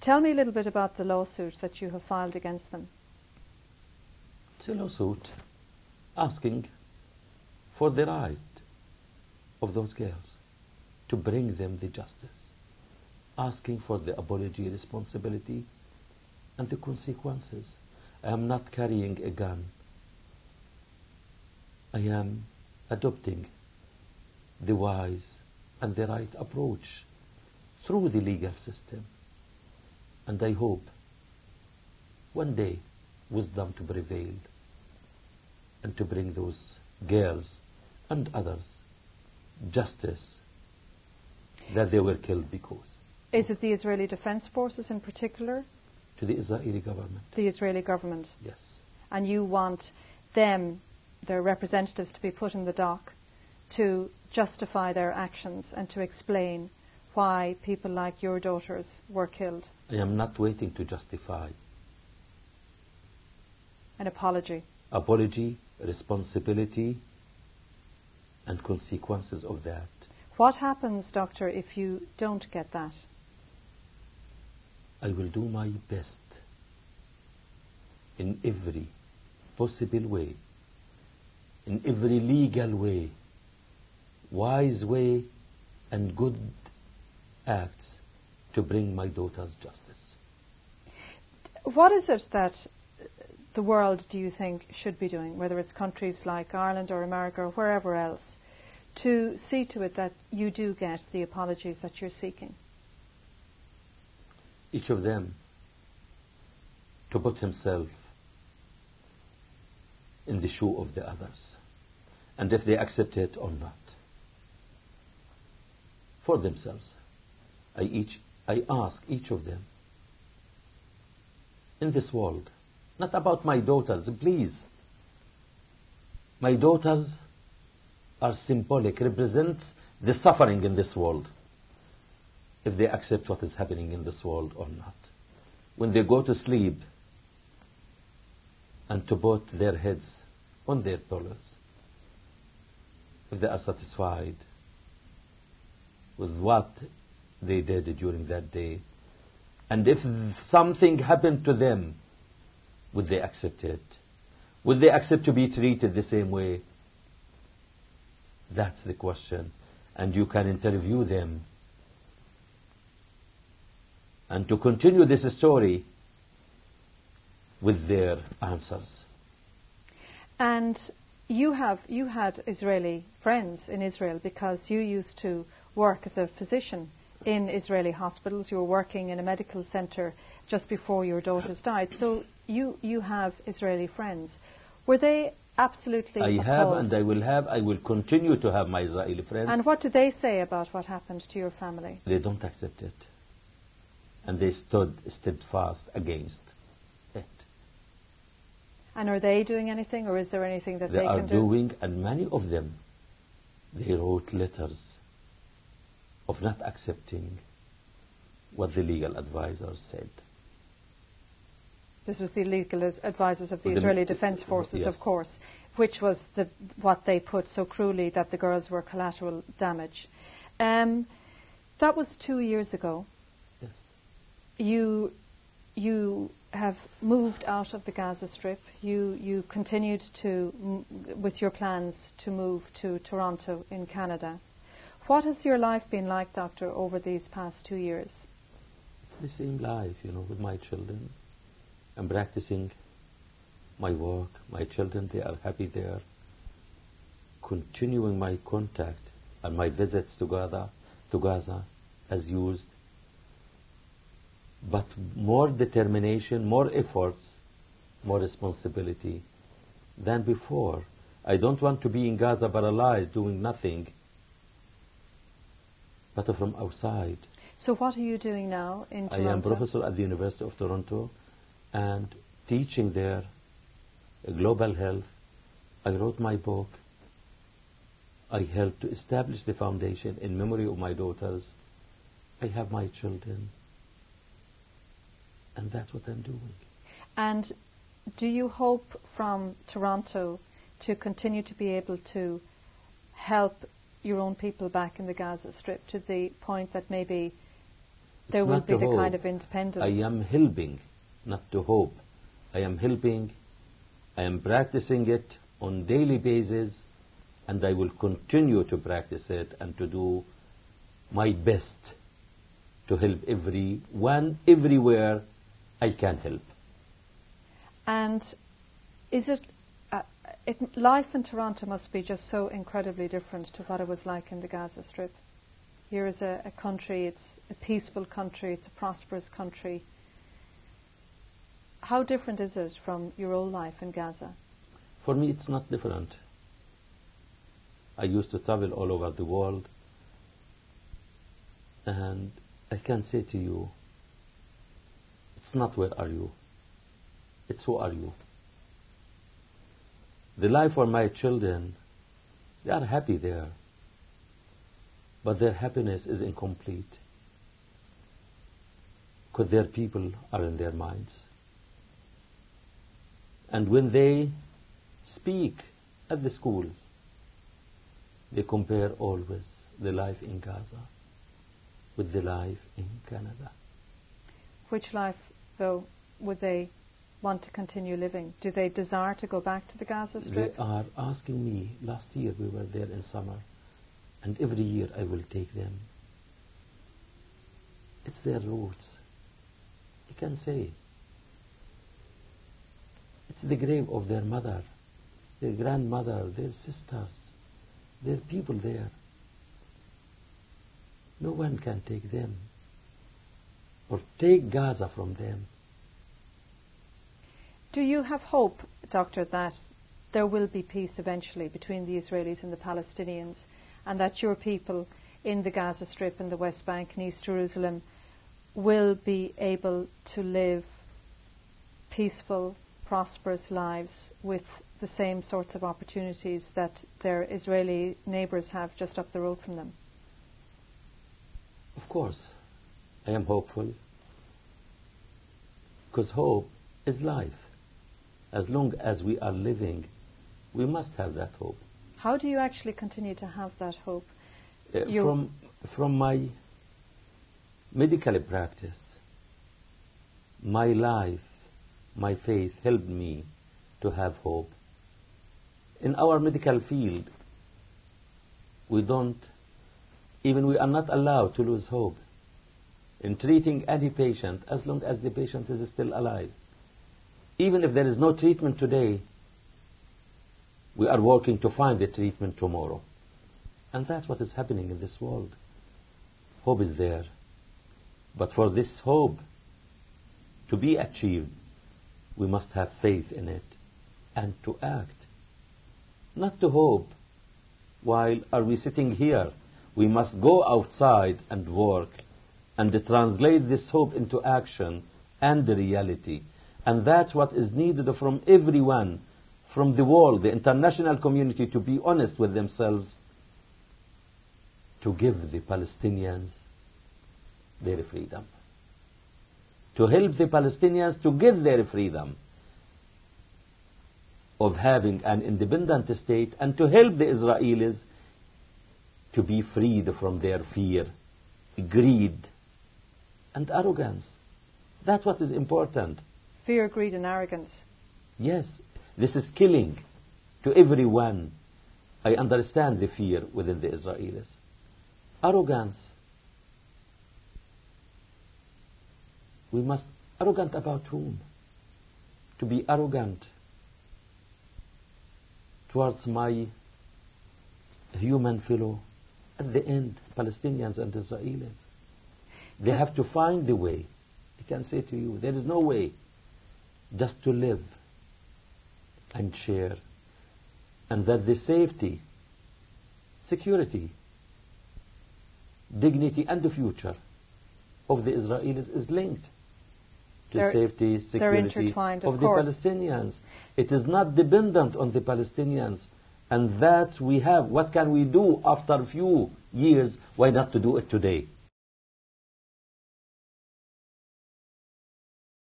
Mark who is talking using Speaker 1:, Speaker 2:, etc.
Speaker 1: Tell me a little bit about the lawsuit that you have filed against them.
Speaker 2: It's a lawsuit asking for the right of those girls to bring them the justice, asking for the apology, responsibility, and the consequences. I am not carrying a gun. I am adopting the wise and the right approach through the legal system. And I hope one day wisdom to prevail and to bring those girls and others justice that they were killed because.
Speaker 1: Is it the Israeli Defense Forces in particular?
Speaker 2: To the Israeli government.
Speaker 1: The Israeli government?
Speaker 2: Yes.
Speaker 1: And you want them, their representatives, to be put in the dock to justify their actions and to explain why people like your daughters were killed?
Speaker 2: I am not waiting to justify.
Speaker 1: An apology.
Speaker 2: Apology, responsibility, and consequences of that.
Speaker 1: What happens, Doctor, if you don't get that?
Speaker 2: I will do my best in every possible way, in every legal way, wise way, and good acts to bring my daughters justice.
Speaker 1: What is it that the world, do you think, should be doing, whether it's countries like Ireland or America or wherever else, to see to it that you do get the apologies that you're seeking?
Speaker 2: Each of them to put himself in the shoe of the others, and if they accept it or not, for themselves. I ask each of them in this world, not about my daughters, please. My daughters are symbolic, represents the suffering in this world, if they accept what is happening in this world or not. When they go to sleep and to put their heads on their pillows, if they are satisfied with what they did during that day, and if something happened to them, would they accept it? Would they accept to be treated the same way? That's the question. And you can interview them. And to continue this story with their answers.
Speaker 1: And you had Israeli friends in Israel because you used to work as a physician in Israeli hospitals. You were working in a medical center just before your daughters died. So you have Israeli friends. Were they absolutely appalled?
Speaker 2: I have and I will have. I will continue to have my Israeli friends.
Speaker 1: And what did they say about what happened to your family?
Speaker 2: They don't accept it. And they stood steadfast against it.
Speaker 1: And are they doing anything, or is there anything that they can do?
Speaker 2: They are doing, and many of them, they wrote letters of not accepting what the legal advisors said.
Speaker 1: This was the legal advisors of the Israeli Defense Forces,
Speaker 2: yes.
Speaker 1: Of course, which was what they put so cruelly, that the girls were collateral damage. That was 2 years ago.
Speaker 2: Yes.
Speaker 1: You have moved out of the Gaza Strip. You continued to, with your plans to move to Toronto in Canada. What has your life been like, Doctor, over these past 2 years?
Speaker 2: The same life, with my children. I'm practicing my work. My children, they are happy there. Continuing my contact and my visits to Gaza as used. But more determination, more efforts, more responsibility than before. I don't want to be in Gaza paralyzed, doing nothing, but from outside.
Speaker 1: So what are you doing now in Toronto?
Speaker 2: I am professor at the University of Toronto and teaching there global health. I wrote my book. I helped to establish the foundation in memory of my daughters. I have my children. And that's what I'm doing.
Speaker 1: And do you hope from Toronto to continue to be able to help your own people back in the Gaza Strip to the point that maybe there
Speaker 2: It's
Speaker 1: will
Speaker 2: not
Speaker 1: be
Speaker 2: to
Speaker 1: the
Speaker 2: hope.
Speaker 1: kind of independence.
Speaker 2: I am helping, not to hope. I am helping. I am practicing it on daily basis, and I will continue to practice it and to do my best to help everyone, everywhere I can help.
Speaker 1: And is it, life in Toronto must be just so incredibly different to what it was like in the Gaza Strip. Here is a country, it's a peaceful country, it's a prosperous country. How different is it from your old life in Gaza?
Speaker 2: For me, it's not different. I used to travel all over the world, and I can say to you, it's not where are you, it's who are you. The life for my children, they are happy there, but their happiness is incomplete because their people are in their minds. And when they speak at the schools, they compare always the life in Gaza with the life in Canada.
Speaker 1: Which life, though, would they want to continue living? Do they desire to go back to the Gaza Strip?
Speaker 2: They are asking me. Last year we were there in summer, and every year I will take them. It's their roots. I can say. It's the grave of their mother, their grandmother, their sisters, their people there. No one can take them or take Gaza from them.
Speaker 1: Do you have hope, Doctor, that there will be peace eventually between the Israelis and the Palestinians, and that your people in the Gaza Strip and the West Bank and East Jerusalem will be able to live peaceful, prosperous lives with the same sorts of opportunities that their Israeli neighbours have just up the road from them?
Speaker 2: Of course, I am hopeful, because hope is life. As long as we are living, we must have that hope.
Speaker 1: How do you actually continue to have that hope?
Speaker 2: From my medical practice, my life, my faith helped me to have hope. In our medical field, we are not allowed to lose hope in treating any patient as long as the patient is still alive. Even if there is no treatment today, we are working to find the treatment tomorrow. And that's what is happening in this world. Hope is there. But for this hope to be achieved, we must have faith in it and to act. Not to hope while are we sitting here. We must go outside and work and translate this hope into action and the reality. And that's what is needed from everyone, from the world, the international community, to be honest with themselves, to give the Palestinians their freedom, to help the Palestinians to get their freedom of having an independent state, and to help the Israelis to be freed from their fear, greed, and arrogance. That's what is important.
Speaker 1: Fear, greed, and arrogance.
Speaker 2: Yes, this is killing to everyone. I understand the fear within the Israelis. Arrogance. We must, arrogant about whom? To be arrogant towards my human fellow. At the end, Palestinians and Israelis, they have to find the way. I can say to you, there is no way just to live and share, and that the safety, security, dignity, and the future of the Israelis is linked to safety, security of the Palestinians. It is not dependent on the Palestinians, and that we have. What can we do after a few years? Why not to do it today?